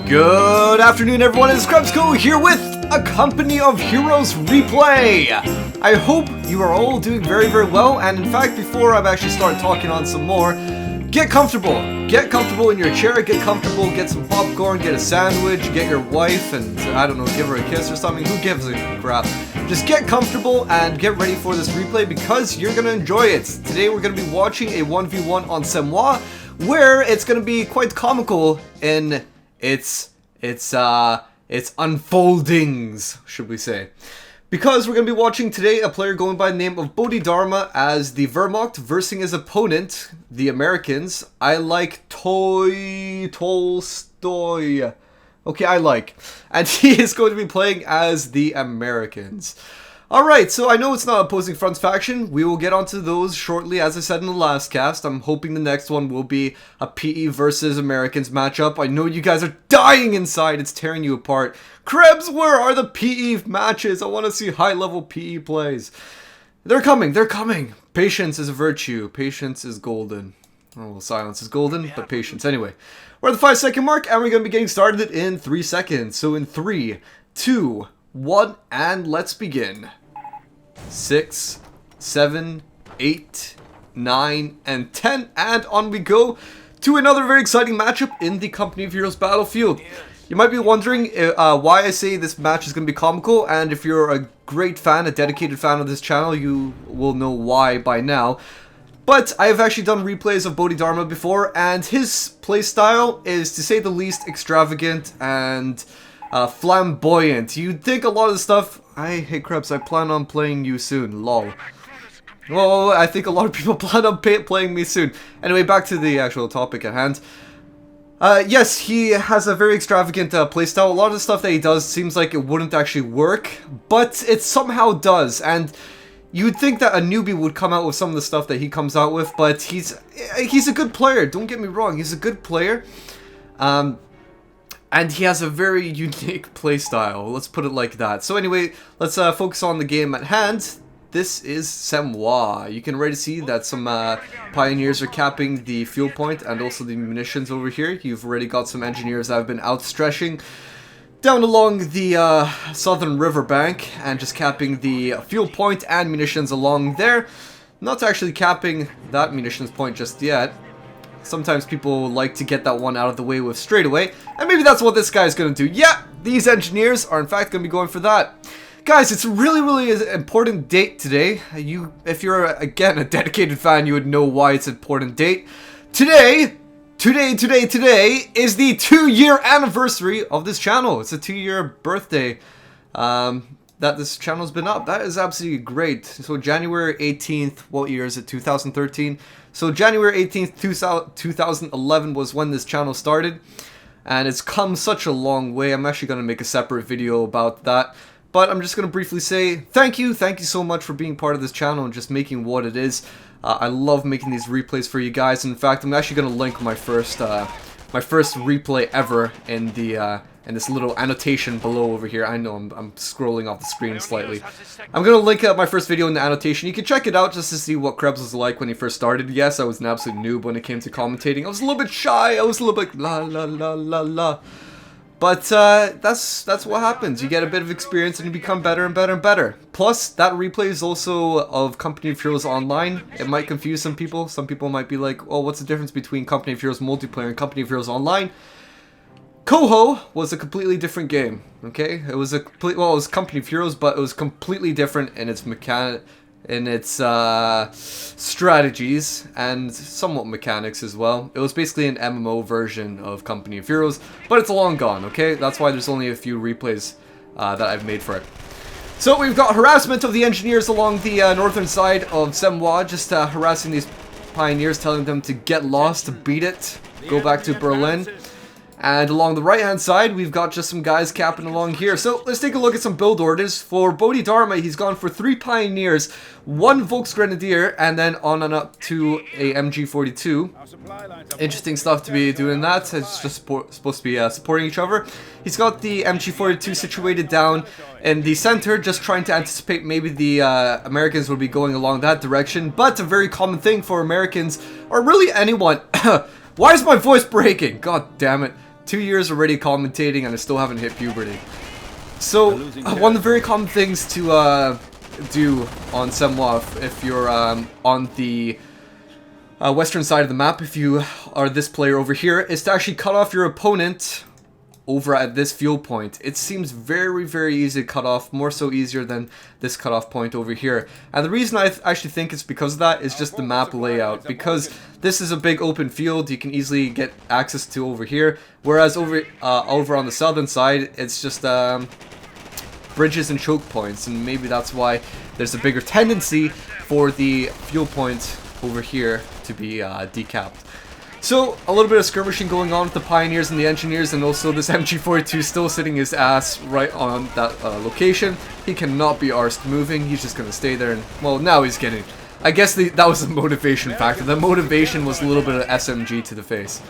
Good afternoon, everyone. It's KrebsCOHO here with a Company of Heroes replay. I hope you are all doing very, very well. And in fact, before I actually start talking on some more, get comfortable. Get comfortable in your chair. Get comfortable. Get some popcorn. Get a sandwich. Get your wife and, I don't know, give her a kiss or something. Who gives a crap? Just get comfortable and get ready for this replay because you're going to enjoy it. Today we're going to be watching a 1v1 on Semois, where it's going to be quite comical in its unfoldings, should we say. Because we're going to be watching today a player going by the name of BodhiDharma as the Wehrmacht versing his opponent, the Americans, iLikeTolstoi. Okay, and he is going to be playing as the Americans. Alright, so I know it's not opposing fronts faction. We will get onto those shortly, as I said in the last cast. I'm hoping the next one will be a PE versus Americans matchup. I know you guys are dying inside. It's tearing you apart. Krebs, where are the PE matches? I want to see high-level PE plays. They're coming. They're coming. Patience is a virtue. Patience is golden. Oh, well, silence is golden, but patience. Anyway, we're at the 5-second mark, and we're going to be getting started in 3 seconds. So in 3, 2, 1, and let's begin. 6, 7, 8, 9, and 10, and on we go to another very exciting matchup in the Company of Heroes battlefield. You might be wondering why I say this match is going to be comical, and if you're a great fan, a dedicated fan of this channel, you will know why by now. But I have actually done replays of BodhiDharma before, and his playstyle is, to say the least, extravagant and flamboyant. You'd think a lot of the stuff... Hey Krebs, I plan on playing you soon, lol. Well, I think a lot of people plan on playing me soon. Anyway, back to the actual topic at hand. Yes, he has a very extravagant playstyle. A lot of the stuff that he does seems like it wouldn't actually work, but it somehow does. And you'd think that a newbie would come out with some of the stuff that he comes out with, but he's a good player. Don't get me wrong, he's a good player. And he has a very unique playstyle, let's put it like that. So anyway, let's focus on the game at hand. This is Semois. You can already see that some pioneers are capping the fuel point and also the munitions over here. You've already got some engineers that have been outstretching down along the southern riverbank and just capping the fuel point and munitions along there. Not actually capping that munitions point just yet. Sometimes people like to get that one out of the way with straight away, and maybe that's what this guy is going to do. Yeah, these engineers are in fact going to be going for that. Guys, it's really an important date today. If you're, again, a dedicated fan, you would know why it's an important date. Today is the 2-year anniversary of this channel. It's a 2-year birthday that this channel's been up. That is absolutely great. So January 18th, what year is it? 2013. So January 18th, 2011 was when this channel started, and it's come such a long way. I'm actually going to make a separate video about that, but I'm just going to briefly say thank you so much for being part of this channel and just making what it is. I love making these replays for you guys. In fact, I'm actually going to link my first replay ever in the in this little annotation below over here. I know I'm scrolling off the screen slightly. I'm going to link up my first video in the annotation. You can check it out just to see what Krebs was like when he first started. Yes, I was an absolute noob when it came to commentating. I was a little bit shy. I was a little bit la la la la la. But that's what happens. You get a bit of experience and you become better and better and better. Plus, that replay is also of Company of Heroes Online. It might confuse some people. Some people might be like, oh, what's the difference between Company of Heroes Multiplayer and Company of Heroes Online? KOHO was a completely different game, okay? It was it was Company of Heroes, but it was completely different in its strategies and somewhat mechanics as well. It was basically an MMO version of Company of Heroes, but it's long gone, okay? That's why there's only a few replays that I've made for it. So we've got harassment of the engineers along the northern side of Semois, just harassing these pioneers, telling them to get lost, to beat it, go back to Berlin. And along the right-hand side, we've got just some guys capping along here. So let's take a look at some build orders. For BodhiDharma, he's gone for 3 Pioneers, 1 Volksgrenadier, and then on and up to a MG42. Interesting stuff to be doing that. It's just supposed to be supporting each other. He's got the MG42 situated down in the center, just trying to anticipate maybe the Americans would be going along that direction. But a very common thing for Americans, or really anyone... Why is my voice breaking? God damn it. 2 years already commentating and I still haven't hit puberty. So, one of the very common things to do on Semois, if you're on the western side of the map, if you are this player over here, is to actually cut off your opponent over at this fuel point. It seems very, very easy to cut off, more so easier than this cutoff point over here. And the reason I actually think it's because of that is just the map layout. Because this is a big open field, you can easily get access to over here. Whereas over on the southern side, it's just bridges and choke points. And maybe that's why there's a bigger tendency for the fuel point over here to be decapped. So, a little bit of skirmishing going on with the pioneers and the engineers, and also this MG42 still sitting his ass right on that location. He cannot be arsed moving, he's just gonna stay there, and, well, now he's getting... I guess that was the motivation factor. The motivation was a little bit of SMG to the face.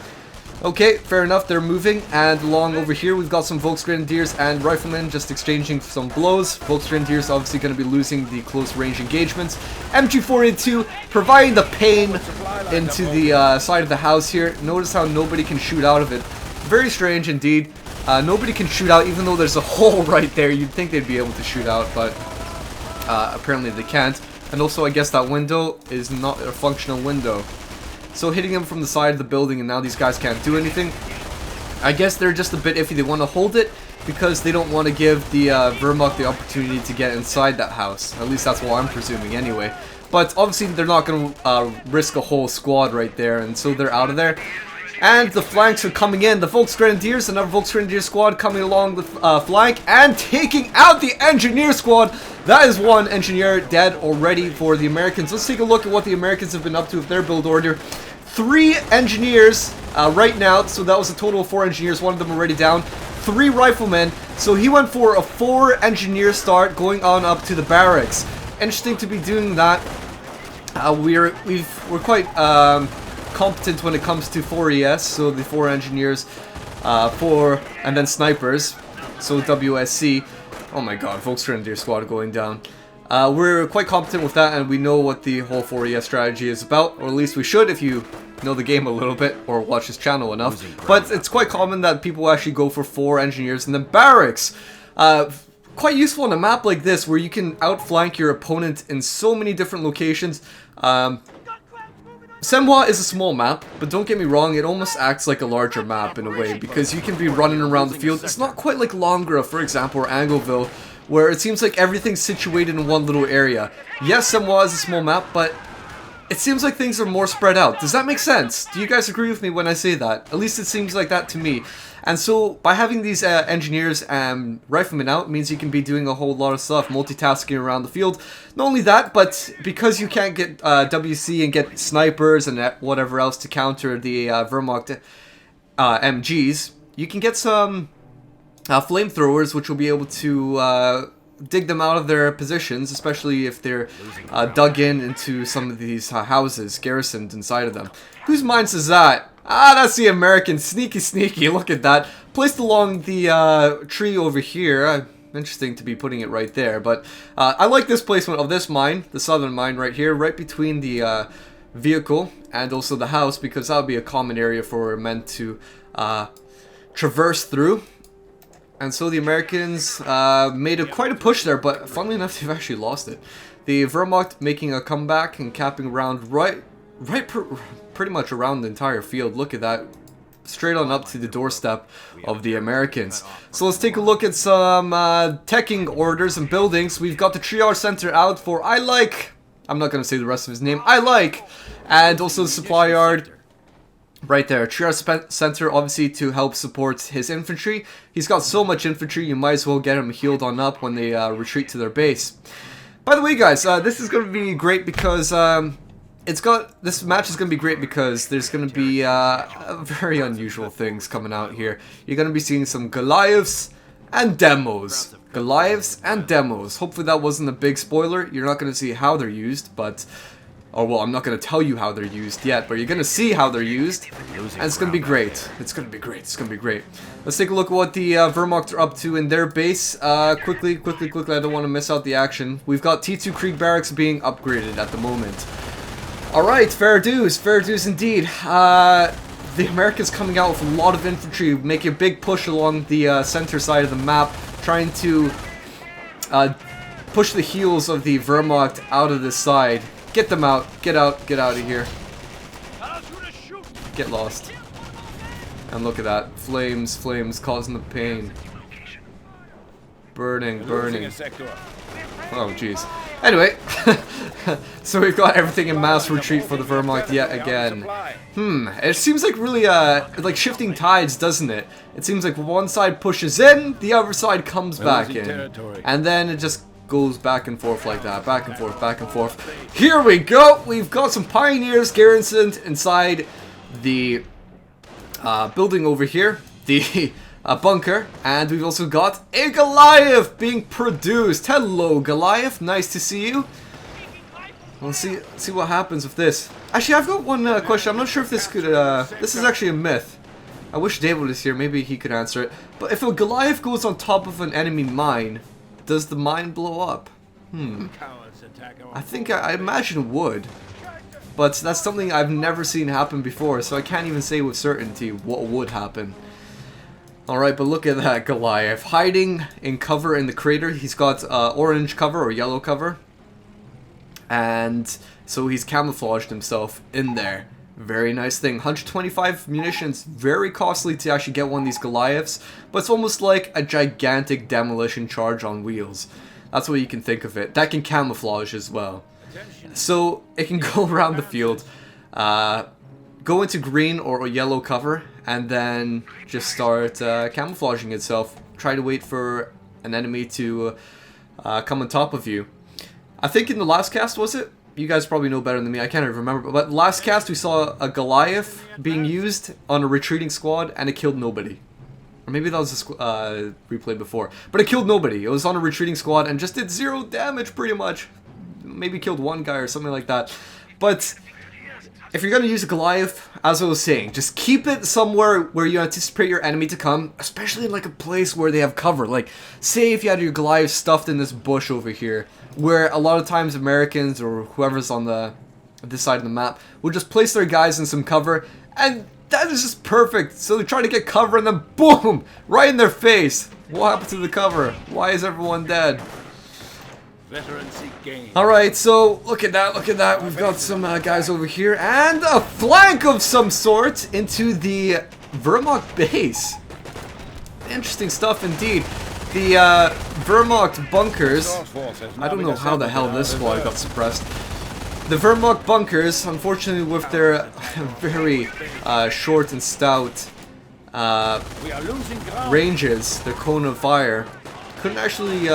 Okay, fair enough, they're moving, and along over here we've got some Volksgrenadiers and Riflemen just exchanging some blows. Volksgrenadiers obviously going to be losing the close range engagements. MG42 providing the pain into the side of the house here. Notice how nobody can shoot out of it. Very strange indeed. Nobody can shoot out even though there's a hole right there. You'd think they'd be able to shoot out, but apparently they can't. And also I guess that window is not a functional window. So hitting him from the side of the building, and now these guys can't do anything. I guess they're just a bit iffy. They want to hold it because they don't want to give the Wehrmacht the opportunity to get inside that house. At least that's what I'm presuming anyway. But obviously they're not going to risk a whole squad right there, and so they're out of there. And the flanks are coming in. The Volksgrenadiers, another Volksgrenadier squad coming along the flank and taking out the engineer squad. That is one engineer dead already for the Americans. Let's take a look at what the Americans have been up to with their build order. 3 engineers right now, so that was a total of 4 engineers, one of them already down. 3 riflemen, so he went for a 4 engineer start going on up to the barracks. Interesting to be doing that. We're quite competent when it comes to 4 ES, so the 4 engineers, 4 and then snipers, so WSC. Oh my god, Volksgrenadier squad going down. We're quite competent with that, and we know what the whole 4ES strategy is about, or at least we should if you know the game a little bit or watch this channel enough. But it's quite common that people actually go for 4 engineers and then barracks. Quite useful on a map like this where you can outflank your opponent in so many different locations. Semois is a small map, but don't get me wrong, it almost acts like a larger map in a way, because you can be running around the field. It's not quite like Longra, for example, or Angleville, where it seems like everything's situated in one little area. Yes, Semois is a small map, but it seems like things are more spread out. Does that make sense? Do you guys agree with me when I say that? At least it seems like that to me. And so, by having these engineers and riflemen out, means you can be doing a whole lot of stuff, multitasking around the field. Not only that, but because you can't get WC and get snipers and whatever else to counter the Wehrmacht MGs, you can get some flamethrowers, which will be able to dig them out of their positions, especially if they're dug into some of these houses, garrisoned inside of them. Whose minds is that? Ah, that's the American. Sneaky, sneaky. Look at that. Placed along the tree over here. Interesting to be putting it right there. But I like this placement of this mine, the southern mine right here, right between the vehicle and also the house, because that would be a common area for men to traverse through. And so the Americans made quite a push there, but funnily enough, they've actually lost it. The Wehrmacht making a comeback and capping around pretty much around the entire field. Look at that. Straight on up to the doorstep of the Americans. So let's take a look at some teching orders and buildings. We've got the triage center out for iLike. I'm not going to say the rest of his name. iLike. And also the supply yard. Right there, triage center obviously to help support his infantry. He's got so much infantry, you might as well get him healed on up when they retreat to their base. By the way, guys, this is going to be great because this match is going to be great because there's going to be very unusual things coming out here. You're going to be seeing some Goliaths and demos. Goliaths and demos. Hopefully that wasn't a big spoiler. You're not going to see how they're used, but... Oh, well, I'm not going to tell you how they're used yet, but you're going to see how they're used, and it's going to be great. It's going to be great. It's going to be great. Let's take a look at what the Wehrmacht are up to in their base. Quickly, I don't want to miss out the action. We've got T2 Krieg Barracks being upgraded at the moment. Alright, fair dues indeed. the Americans coming out with a lot of infantry, making a big push along the center side of the map, trying to push the heels of the Wehrmacht out of this side. Get them out. Get out of here. Get lost. And look at that. Flames, flames causing the pain. Burning, burning. Oh, jeez. Anyway, so we've got everything in mass retreat for the Wehrmacht yet again. It seems like really, like shifting tides, doesn't it? It seems like one side pushes in, the other side comes back in. And then it just goes back and forth like that. Back and forth, back and forth. Here we go! We've got some pioneers garrisoned inside the building over here. The bunker. And we've also got a Goliath being produced. Hello, Goliath. Nice to see you. We'll see what happens with this. Actually, I've got one question. I'm not sure if this could... this is actually a myth. I wish David was here. Maybe he could answer it. But if a Goliath goes on top of an enemy mine, does the mine blow up? I think I imagine it would. But that's something I've never seen happen before, so I can't even say with certainty what would happen. Alright, but look at that Goliath. Hiding in cover in the crater. He's got orange cover or yellow cover. And so he's camouflaged himself in there. Very nice thing. 125 munitions. Very costly to actually get one of these Goliaths. But it's almost like a gigantic demolition charge on wheels. That's what you can think of it. That can camouflage as well. So it can go around the field, go into green or yellow cover, and then just start camouflaging itself. Try to wait for an enemy to come on top of you. I think in the last cast, was it? You guys probably know better than me, I can't even remember. But last cast we saw a Goliath being used on a retreating squad and it killed nobody. Or maybe that was a replay before. But it killed nobody. It was on a retreating squad and just did 0 damage pretty much. Maybe killed one guy or something like that. But if you're going to use a Goliath, as I was saying, just keep it somewhere where you anticipate your enemy to come, especially in like a place where they have cover. Like, say if you had your Goliath stuffed in this bush over here, where a lot of times Americans or whoever's on this side of the map will just place their guys in some cover, and that is just perfect. So they try to get cover and then boom, right in their face. What happened to the cover? Why is everyone dead? Alright, so look at that, look at that. We've got some guys over here and a flank of some sort into the Wehrmacht base. Interesting stuff indeed. The Wehrmacht bunkers, I don't know how the hell this squad got suppressed. The Wehrmacht bunkers, unfortunately with their very short and stout ranges, their cone of fire, couldn't actually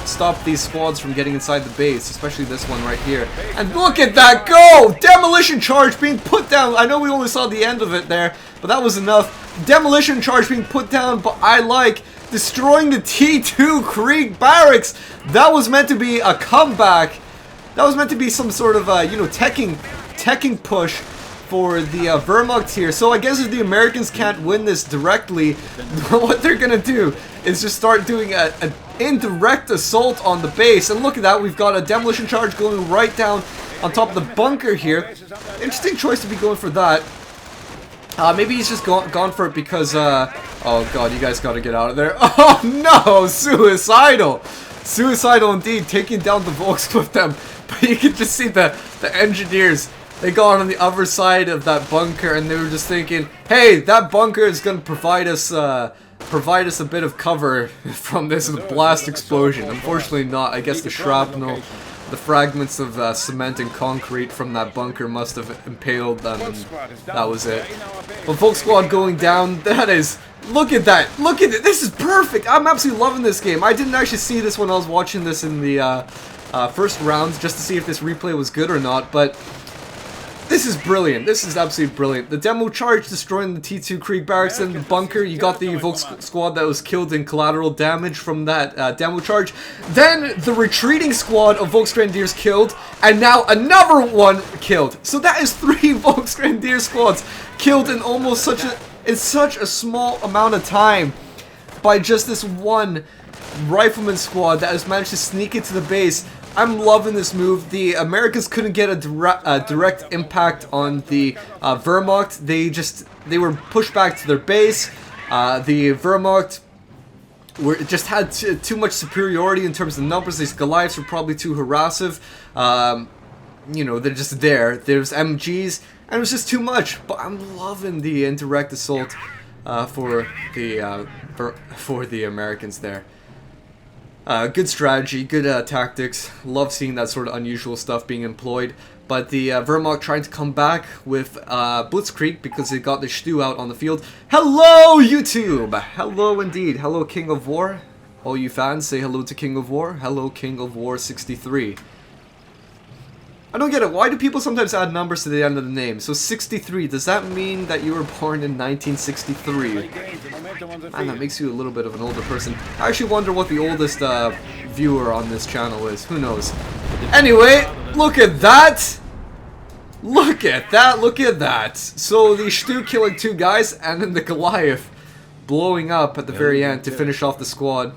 stop these squads from getting inside the base, especially this one right here. And look at that go! Demolition charge being put down. I know we only saw the end of it there, but that was enough. Demolition charge being put down, but destroying the T2 Krieg barracks. That was meant to be a comeback. That was meant to be some sort of, you know, teching push for the Wehrmacht here. So I guess if the Americans can't win this directly, what they're gonna do is just start doing an indirect assault on the base. And look at that, we've got a demolition charge going right down on top of the bunker here. Interesting choice to be going for that. Maybe he's just gone for it because, oh god, you guys gotta get out of there. Oh no, suicidal! Suicidal indeed, taking down the Volks with them. But you can just see the engineers. They got on the other side of that bunker and they were just thinking, hey, that bunker is going to provide us a bit of cover from this blast explosion. Unfortunately not. I guess the shrapnel, the fragments of cement and concrete from that bunker must have impaled them and that was it. But Volk Squad going down, that is... Look at that! Look at it! This is perfect! I'm absolutely loving this game. I didn't actually see this when I was watching this in the first round just to see if this replay was good or not, but... This is brilliant. This is absolutely brilliant. The demo charge destroying the T2 Krieg barracks in the bunker. You got the Volk squad that was killed in collateral damage from that demo charge. Then the retreating squad of Volksgrenadiers killed, and now another one killed. So that is 3 Volksgrenadier squads killed in almost such a small amount of time by just this one rifleman squad that has managed to sneak into the base. I'm loving this move. The Americans couldn't get a direct impact on the Wehrmacht. They were pushed back to their base. The Wehrmacht just had too much superiority in terms of numbers. These Goliaths were probably too harassive. You know, they're just there. There's MGs, and it was just too much. But I'm loving the indirect assault for the Americans there. Good strategy, good tactics. Love seeing that sort of unusual stuff being employed. But the Wehrmacht trying to come back with Blitzkrieg because they got the Stu out on the field. Hello, YouTube! Hello indeed. Hello, King of War. All you fans, say hello to King of War. Hello, King of War 63. I don't get it. Why do people sometimes add numbers to the end of the name? So 63, does that mean that you were born in 1963? Man, that makes you a little bit of an older person. I actually wonder what the oldest viewer on this channel is. Who knows? Anyway, look at that! Look at that, look at that! So the Stu killing 2 guys, and then the Goliath blowing up at the very end to finish off the squad.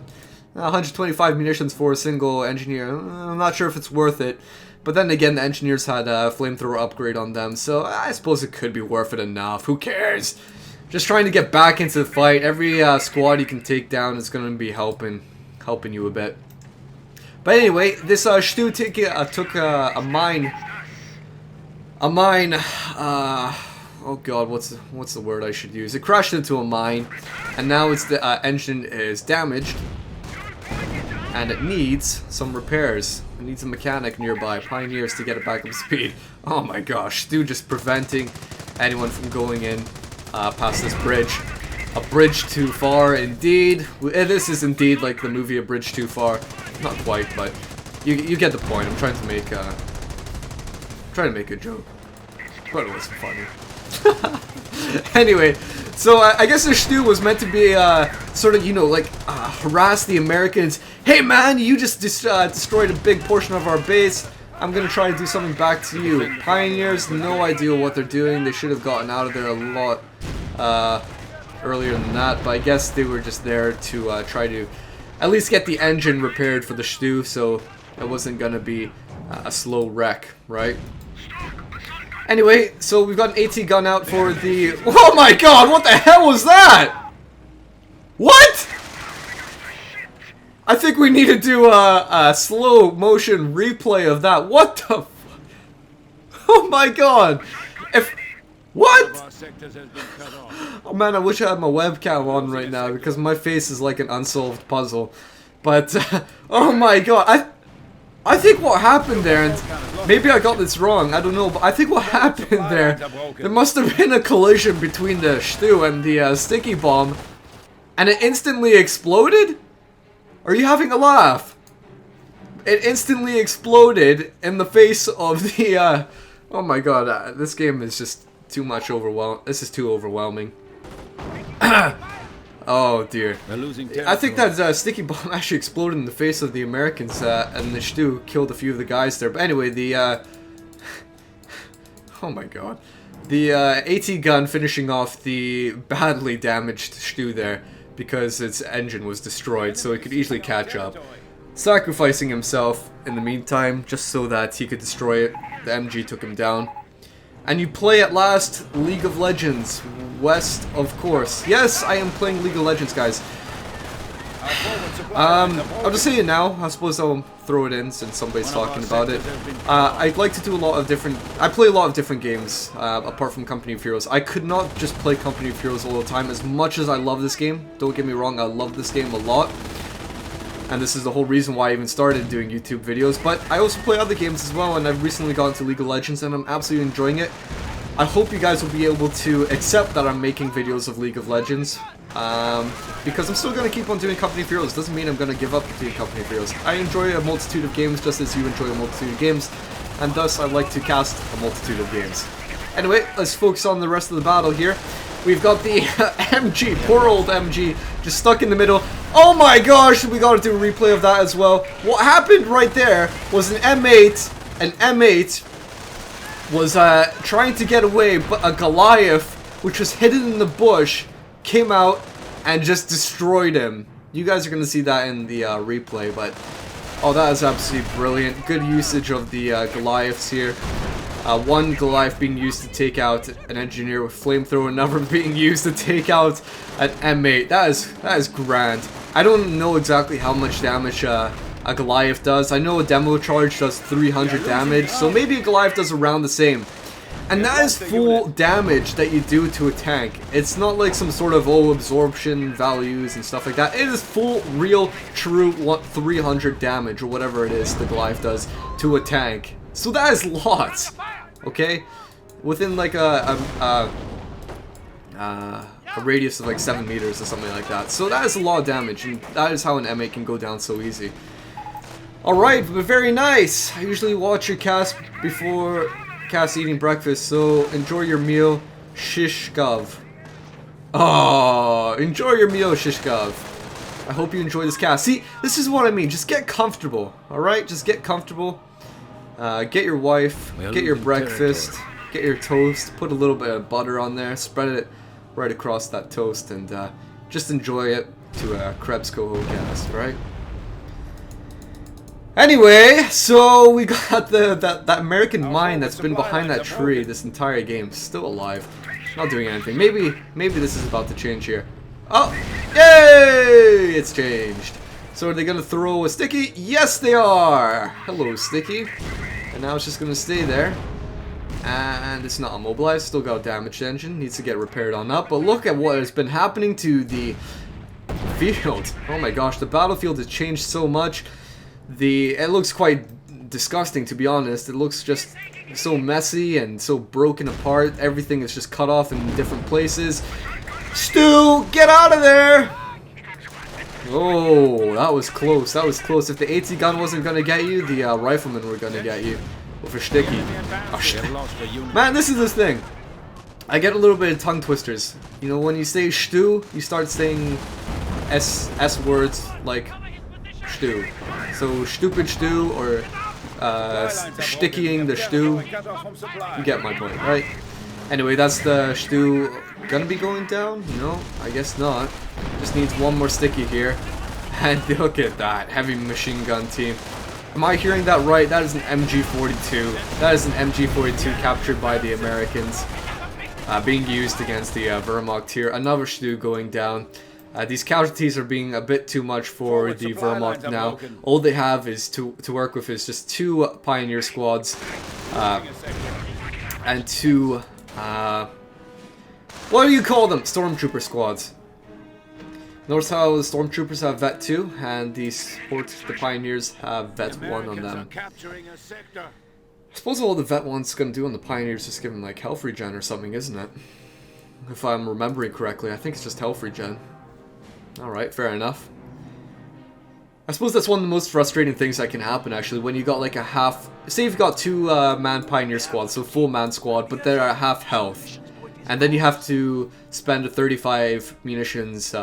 125 munitions for a single engineer. I'm not sure if it's worth it. But then again, the engineers had a flamethrower upgrade on them, so I suppose it could be worth it enough. Who cares? Just trying to get back into the fight. Every squad you can take down is going to be helping you a bit. But anyway, this Stu took a mine. Oh god, what's the word I should use? It crashed into a mine, and now its the engine is damaged. And it needs some repairs. It needs a mechanic nearby, pioneers to get it back up to speed. Oh my gosh, Stu just preventing anyone from going in past this bridge. A bridge too far, indeed. This is indeed like the movie A Bridge Too Far. Not quite, but you get the point. I'm trying to make a joke, but it wasn't funny. Anyway, so I guess the Stu was meant to be sort of, you know, like harass the Americans. Hey man, you just destroyed a big portion of our base. I'm gonna try to do something back to you. Pioneers, no idea what they're doing. They should have gotten out of there a lot earlier than that, but I guess they were just there to try to at least get the engine repaired for the Stu, so it wasn't gonna be a slow wreck, right? Anyway, so we've got an AT gun out for the... Oh my god, what the hell was that? What? I think we need to do a slow motion replay of that. What the fuck? Oh my god. What? Oh man, I wish I had my webcam on right now because my face is like an unsolved puzzle. But, oh my god, I think what happened there, and maybe I got this wrong, I don't know, but I think what happened there must have been a collision between the Stu and the sticky bomb, and it instantly exploded? Are you having a laugh? It instantly exploded in the face of the, oh my god, this game is just too much overwhelming. This is too overwhelming. Oh dear. I think that sticky bomb actually exploded in the face of the Americans, and the Stu killed a few of the guys there. But anyway, the oh my god. The AT gun finishing off the badly damaged Stu there because its engine was destroyed, so it could easily catch up. Sacrificing himself in the meantime, just so that he could destroy it. The MG took him down. And you play at last League of Legends, West, of course. Yes, I am playing League of Legends, guys. I'll just say it now. I suppose I'll throw it in since somebody's talking about it. I'd like to do a lot of different... I play a lot of different games, apart from Company of Heroes. I could not just play Company of Heroes all the time, as much as I love this game. Don't get me wrong, I love this game a lot. And this is the whole reason why I even started doing YouTube videos, but I also play other games as well, and I've recently gotten to League of Legends, and I'm absolutely enjoying it. I hope you guys will be able to accept that I'm making videos of League of Legends, because I'm still going to keep on doing Company of Heroes. Doesn't mean I'm going to give up doing Company of Heroes. I enjoy a multitude of games just as you enjoy a multitude of games, and thus I like to cast a multitude of games. Anyway, let's focus on the rest of the battle here. We've got the MG, poor old MG, just stuck in the middle. Oh my gosh, we gotta do a replay of that as well. What happened right there was an M8 was trying to get away, but a Goliath, which was hidden in the bush, came out and just destroyed him. You guys are gonna see that in the replay, but Oh, that is absolutely brilliant. Good usage of the Goliaths here. One Goliath being used to take out an engineer with flamethrower, another being used to take out an M8. That is grand. I don't know exactly how much damage a Goliath does. I know a demo charge does 300 damage, so maybe a Goliath does around the same. And that is full damage that you do to a tank. It's not like some sort of absorption values and stuff like that. It is full, real, true 300 damage or whatever it is the Goliath does to a tank. So that is lots. Okay, within like a radius of like 7 meters or something like that. So that is a lot of damage, and that is how an M8 can go down so easy. Alright, but very nice. I usually watch your cast before eating breakfast, so enjoy your meal, Shishkov. Oh, enjoy your meal, Shishkov. I hope you enjoy this cast. See, this is what I mean. Just get comfortable, alright? Just get comfortable. Get your wife, get your breakfast, get your toast, put a little bit of butter on there, spread it right across that toast, and just enjoy it to a KrebsCOHO cast, right? Anyway, so we got that American mine that's been behind that tree this entire game, still alive, not doing anything. Maybe this is about to change here. Oh, yay! It's changed. So are they gonna throw a sticky? Yes, they are. Hello, sticky. And now it's just gonna stay there. And it's not immobilized. Still got a damaged engine. Needs to get repaired on up. But look at what has been happening to the field. Oh my gosh, the battlefield has changed so much. It looks quite disgusting, to be honest. It looks just so messy and so broken apart. Everything is just cut off in different places. Stu, get out of there! Oh, that was close. That was close. If the AT gun wasn't gonna get you, the riflemen were gonna get you with a sticky. Oh, man, this is this thing. I get a little bit of tongue twisters. You know, when you say Stu, you start saying S words like Stu. So stupid Stu or stickying the Stu. You get my point, right? Anyway, that's the Stu gonna be going down? No, I guess not. Just needs one more sticky here. And look at that, heavy machine gun team. Am I hearing that right? That is an MG42. That is an MG42 captured by the Americans. Being used against the Wehrmacht here. Another Stu going down. These casualties are being a bit too much for the Wehrmacht now. All they have is to work with is just 2 Pioneer squads. And 2... what do you call them? Stormtrooper squads. Notice how the Stormtroopers have Vet 2, and the Pioneers have Vet 1 on them. I suppose all the Vet 1's gonna do on the Pioneers is just give them like health regen or something, isn't it? If I'm remembering correctly, I think it's just health regen. Alright, fair enough. I suppose that's one of the most frustrating things that can happen, actually, when you got like a half... Say you've got 2 man Pioneer squads, so full man squad, but they're at half health. And then you have to spend a 35 munitions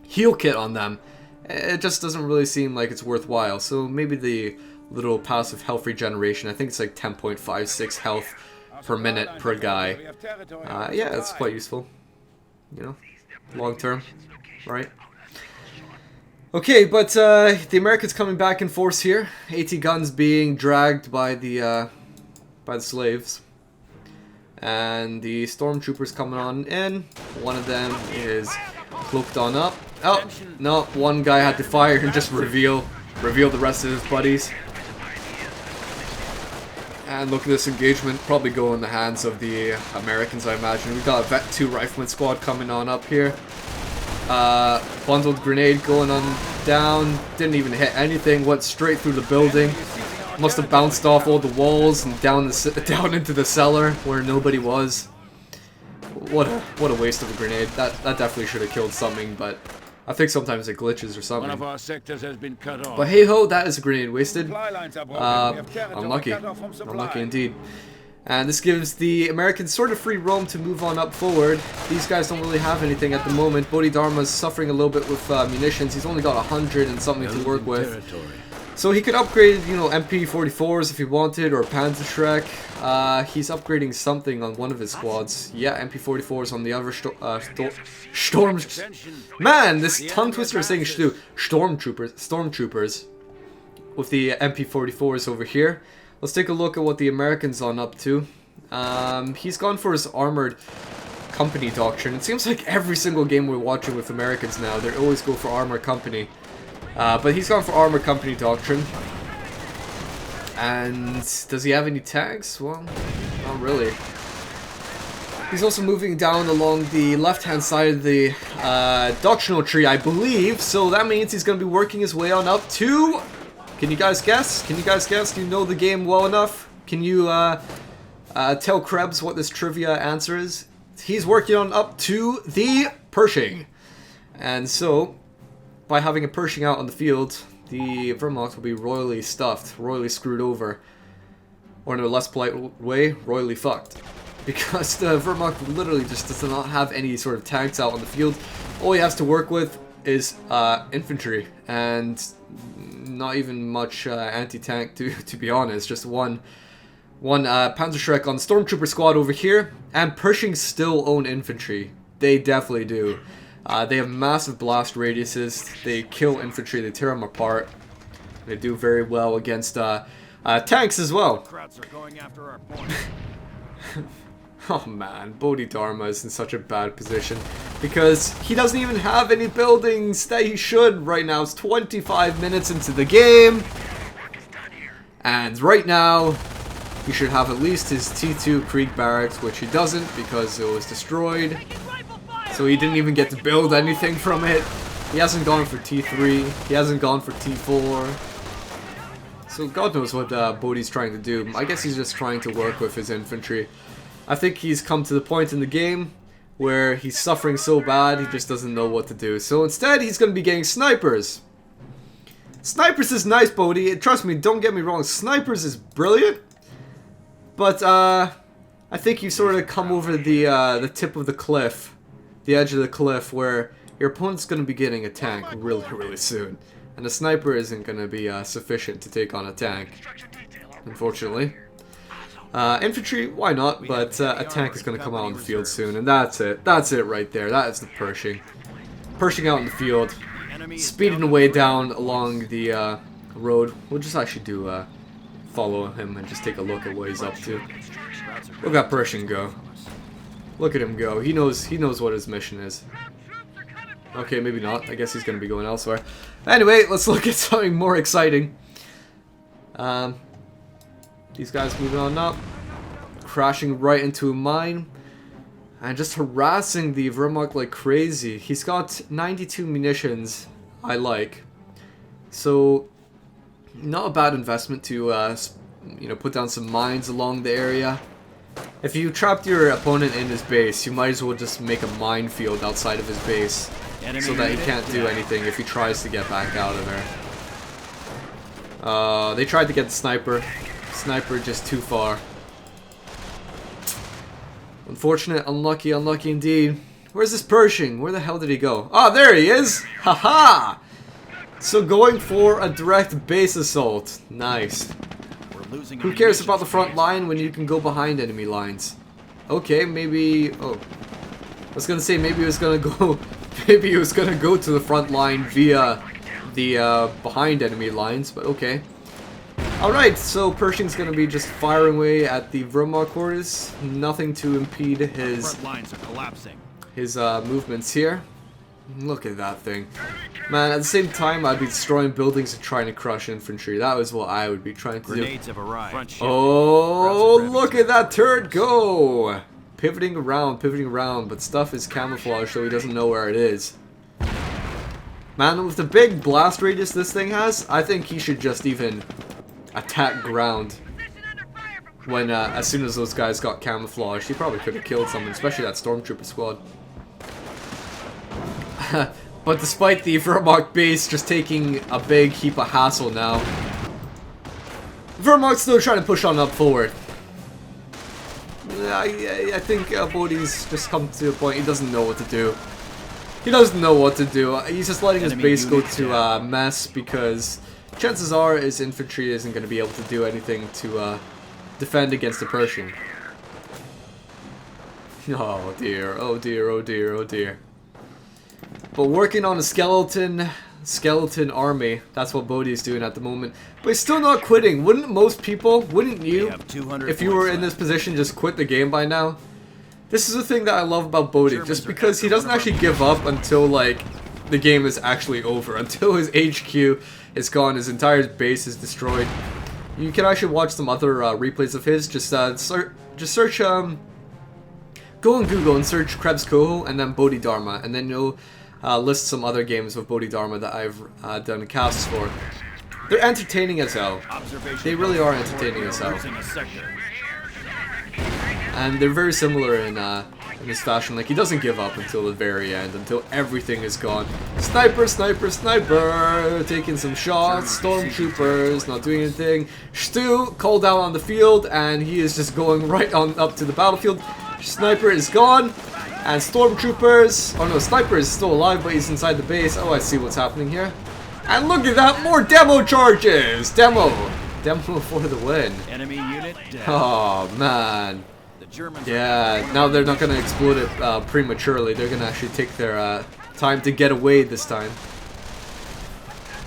heal kit on them. It just doesn't really seem like it's worthwhile. So maybe the little passive health regeneration, I think it's like 10.56 health per minute per guy. Yeah, that's quite useful. You know, long term, right? Okay, but the Americans coming back in force here. AT guns being dragged by the slaves. And the stormtroopers coming on in. One of them is cloaked on up. Oh, no, one guy had to fire and just reveal the rest of his buddies. And look at this engagement, probably go in the hands of the Americans, I imagine. We've got a Vet 2 Rifleman squad coming on up here. Bundled grenade going on down, didn't even hit anything, went straight through the building. Must have bounced off all the walls and down into the cellar where nobody was. What a waste of a grenade. That definitely should have killed something, but I think sometimes it glitches or something. One of our sectors has been cut off. But hey ho, that is a grenade wasted. Unlucky. Unlucky indeed. And this gives the Americans sort of free roam to move on up forward. These guys don't really have anything at the moment. BodhiDharma is suffering a little bit with munitions. He's only got 100 and something to work with. So he could upgrade, you know, MP44s if he wanted, or Panzerschreck. He's upgrading something on one of his squads. Yeah, MP44s on the other Storms. Man, this tongue twister is saying Stormtroopers. with the MP44s over here. Let's take a look at what the American's on up to. He's gone for his armored company doctrine. It seems like every single game we're watching with Americans now, they always go for armored company. But he's gone for armored company doctrine. And does he have any tags? Well, not really. He's also moving down along the left-hand side of the doctrinal tree, I believe. So that means he's going to be working his way on up to... Can you guys guess? Can you guys guess? Do you know the game well enough? Can you tell Krebs what this trivia answer is? He's working on up to the Pershing. And so, by having a Pershing out on the field, the Wehrmacht will be royally stuffed, royally screwed over. Or in a less polite way, royally fucked. Because the Wehrmacht literally just does not have any sort of tanks out on the field. All he has to work with is infantry, and not even much anti-tank to be honest. Just one Panzerschreck on the Stormtrooper squad over here, and Pershing still own infantry. They definitely do. They have massive blast radiuses, they kill infantry, they tear them apart. They do very well against tanks as well. Oh man, BodhiDharma is in such a bad position because he doesn't even have any buildings that he should right now. It's 25 minutes into the game, and right now he should have at least his T2 Krieg barracks, which he doesn't because it was destroyed. So he didn't even get to build anything from it. He hasn't gone for T3, he hasn't gone for T4. So God knows what Bodhi's trying to do. I guess he's just trying to work with his infantry. I think he's come to the point in the game where he's suffering so bad he just doesn't know what to do. So instead he's going to be getting snipers. Snipers is nice, Bodhi. Trust me, don't get me wrong. Snipers is brilliant. But I think you sort of come over the tip of the cliff. The edge of the cliff where your opponent's going to be getting a tank really soon. And a sniper isn't going to be sufficient to take on a tank, unfortunately. Infantry, why not? But a tank is going to come out on the field soon, and that's it. That's it right there. That is the Pershing. Pershing out in the field, speeding away down along the road. We'll just actually do follow him and just take a look at what he's up to. Look at Pershing go. Look at him go. He knows what his mission is. Okay, maybe not. I guess he's going to be going elsewhere. Anyway, let's look at something more exciting. These guys moving on up, crashing right into a mine, and just harassing the Wehrmacht like crazy. He's got 92 munitions, I like. So, not a bad investment to, you know, put down some mines along the area. If you trapped your opponent in his base, you might as well just make a minefield outside of his base, so that he can't do anything if he tries to get back out of there. They tried to get the sniper. Sniper just too far. Unfortunate, unlucky, unlucky indeed. Where's this Pershing? Where the hell did he go? Ah, there he is! Haha! So going for a direct base assault. Nice. Who cares about the front line when you can go behind enemy lines? Okay, maybe... Oh. I was gonna say maybe he was gonna go... Maybe he was gonna go to the front line via the behind enemy lines, but okay. Alright, so Pershing's gonna be just firing away at the Wehrmacht quarters. Nothing to impede his movements here. Look at that thing. Man, at the same time, I'd be destroying buildings and trying to crush infantry. That was what I would be trying to do. Oh, look at that turret go! Pivoting around, but stuff is camouflaged so he doesn't know where it is. Man, with the big blast radius this thing has, I think he should just even attack ground. When, as soon as those guys got camouflaged, he probably could have killed someone, especially that Stormtrooper squad. But despite the Wehrmacht base just taking a big heap of hassle now, Wehrmacht's still trying to push on up forward. I think Bodhi's just come to a point he doesn't know what to do. He doesn't know what to do. He's just letting his base go to mess because chances are his infantry isn't going to be able to do anything to defend against the Pershing. Oh dear, oh dear, oh dear, oh dear. But working on a skeleton, skeleton army. That's what Bodhi's doing at the moment. But he's still not quitting. Wouldn't most people, wouldn't you, if you were in this position, just quit the game by now? This is the thing that I love about Bodhi, just because he doesn't actually give up until, like, the game is actually over. Until his HQ is gone, his entire base is destroyed. You can actually watch some other replays of his. Just search, go on Google and search KrebsCOHO and then BodhiDharma, and then you'll list some other games of BodhiDharma that I've done casts for. They're entertaining as hell. They really are entertaining as hell. And they're very similar in this fashion. Like, he doesn't give up until the very end, until everything is gone. Sniper, sniper, sniper! Taking some shots. Stormtroopers, not doing anything. Stu called out on the field, and he is just going right on up to the battlefield. Sniper is gone. And Stormtroopers... Oh no, Sniper is still alive, but he's inside the base. Oh, I see what's happening here. And look at that! More demo charges! Demo for the win. Enemy unit dead. Oh, man. Yeah, now they're not going to explode it prematurely. They're going to actually take their time to get away this time.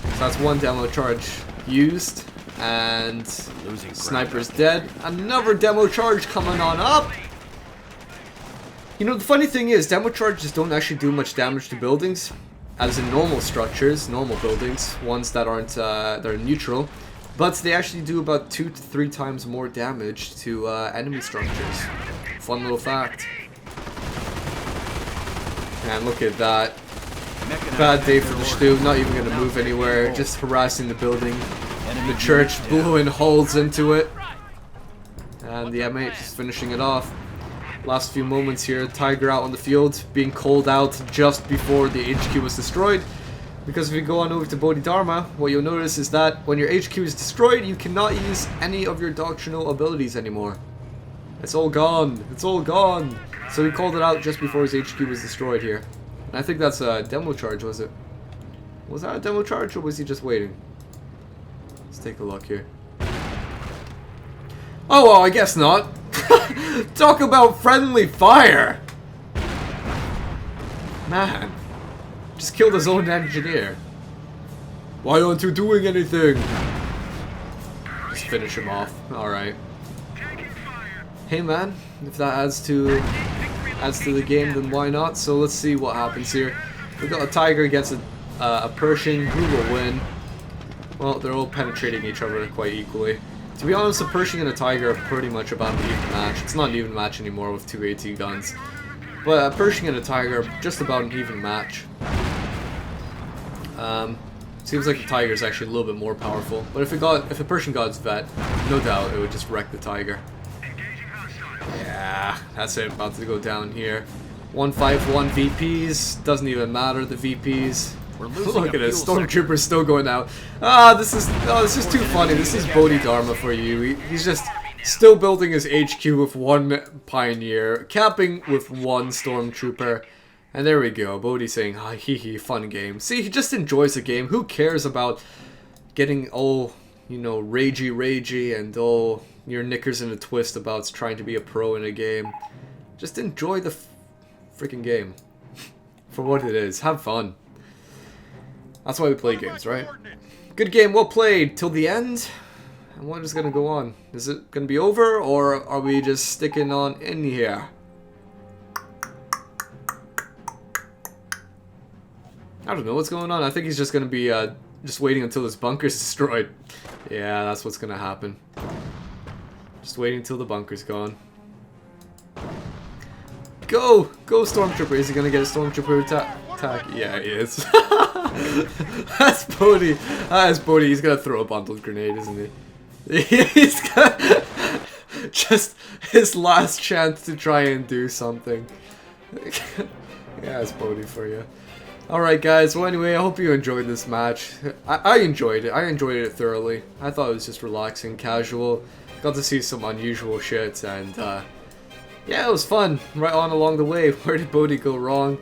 So that's one demo charge used. And Sniper's dead. Another demo charge coming on up. You know, the funny thing is, demo charges don't actually do much damage to buildings. As in normal structures, normal buildings, ones that aren't, that are neutral. But they actually do about 2 to 3 times more damage to enemy structures. Fun little fact. And look at that. Bad day for the Stu, not even going to move anywhere, just harassing the building. The church blowing holes into it. And the M8 just finishing it off. Last few moments here, Tiger out on the field, being called out just before the HQ was destroyed. Because if you go on over to BodhiDharma, what you'll notice is that when your HQ is destroyed, you cannot use any of your doctrinal abilities anymore. It's all gone. It's all gone. So he called it out just before his HQ was destroyed here. And I think that's a demo charge, was it? Was that a demo charge, or was he just waiting? Let's take a look here. Oh, well, I guess not. Talk about friendly fire! Man. Just killed his own engineer. Why aren't you doing anything? Just finish him off. Alright. Hey man, if that adds to the game, then why not? So let's see what happens here. We've got a Tiger against a Pershing. Who will win? Well, they're all penetrating each other quite equally. To be honest, a Pershing and a Tiger are pretty much about an even match. It's not an even match anymore with 2 AT guns. But a Pershing and a Tiger are just about an even match. Seems like the Tiger is actually a little bit more powerful. But if the Pershing got its vet, no doubt it would just wreck the Tiger. Yeah, that's it. About to go down here. 151 VPs. Doesn't even matter, the VPs. Look at this, Stormtrooper's still going out. This is too funny. This is BodhiDharma for you. He's just still building his HQ with 1 Pioneer, capping with 1 Stormtrooper. And there we go, Bodhi saying, ah, hee hee, fun game. See, he just enjoys the game. Who cares about getting all, you know, ragey and all your knickers in a twist about trying to be a pro in a game. Just enjoy the freaking game for what it is. Have fun. That's why we play games, right? Good game, well played, till the end. And what is gonna go on? Is it gonna be over, or are we just sticking on in here? I don't know what's going on. I think he's just gonna be just waiting until this bunker's destroyed. Yeah, that's what's gonna happen. Just waiting until the bunker's gone. Go! Go, Stormtrooper! Is he gonna get a Stormtrooper attack? Yeah, he is. That's Bodhi. That's Bodhi. He's gonna throw a bundled grenade, isn't he? He's gonna... just his last chance to try and do something. Yeah, it's Bodhi for you. Alright guys, well anyway, I hope you enjoyed this match. I enjoyed it. I enjoyed it thoroughly. I thought it was just relaxing, casual. Got to see some unusual shit, and yeah, it was fun. Right on along the way. Where did Bodhi go wrong?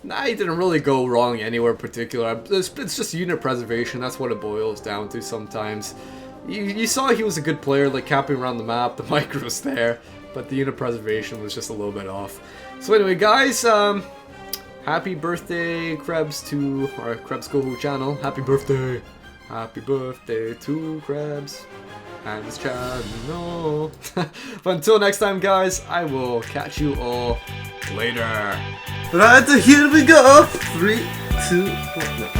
Nah, he didn't really go wrong anywhere particular. It's just unit preservation. That's what it boils down to sometimes. You saw he was a good player, like capping around the map. The micro was there, but the unit preservation was just a little bit off. So anyway, guys, Happy birthday, Krebs, to our KrebsCOHO channel. Happy birthday! Happy birthday to Krebs and his channel. But until next time, guys, I will catch you all later. Right, here we go. 3, 2, 1.